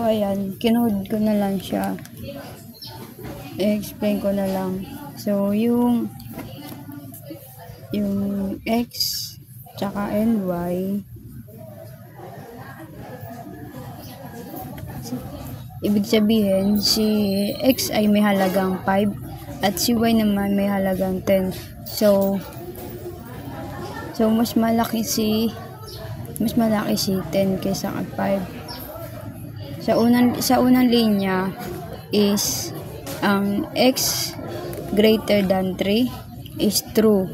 ayan, kinood ko na lang siya. I-explain ko na lang. So, yung X tsaka y, ibig sabihin, si X ay may halagang 5 at si Y naman may halagang 10. So mas malaki si 10 kaysa 5. Sa unang linya is ang X greater than 3 is true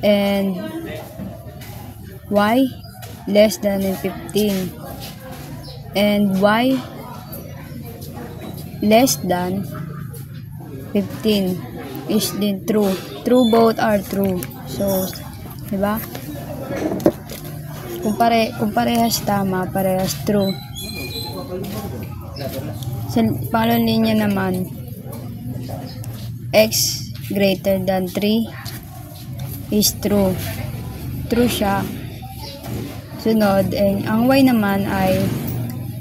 and Y less than 15 and Y less than 15 is din true. Both are true. So, diba? Kung parehas tama, parehas true. Sa pangalawang linya naman, X greater than 3 is true. True siya. Sunod, ang Y naman ay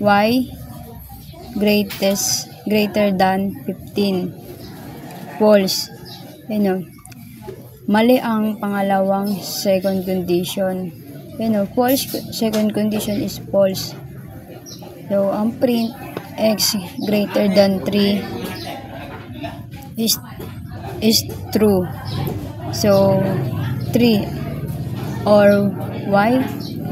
Y greater than 15. False. Mali ang pangalawang second condition. False second condition is false. So, ang print X greater than 3 is true. So, 3 or Y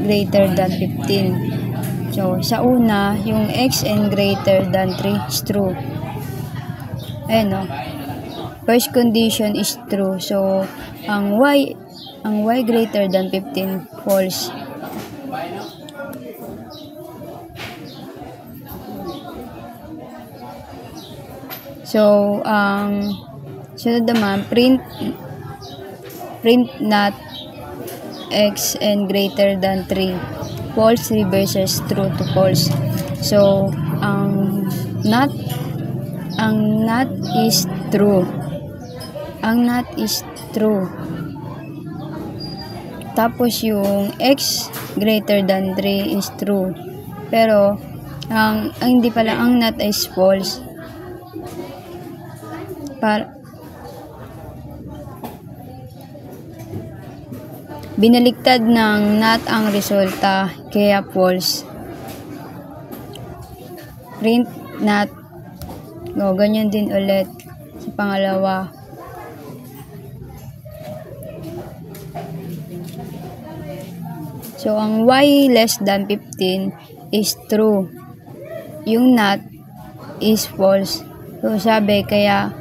greater than 15. So, sa una, yung X and greater than 3 is true. First condition is true. So, ang Y greater than 15, false. So, sunod naman, print not X and greater than 3. False reverses true to false. So, ang not is true. Ang not is true. Tapos yung X greater than 3 is true. Pero ang hindi pala, ang not is false. Binaliktad ng not ang resulta, kaya false. Print not. Ganyan din ulit sa pangalawa. So, ang Y less than 15 is true. Yung not is false. So, sabi, kaya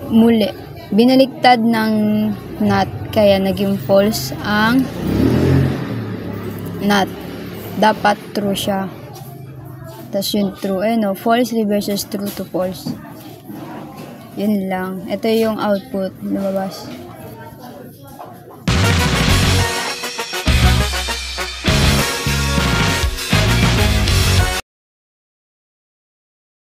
muli, binaliktad ng not, kaya naging false ang not. Dapat true siya. Tapos yung true, false reverses true to false. Yun lang. Ito yung output, lumabas.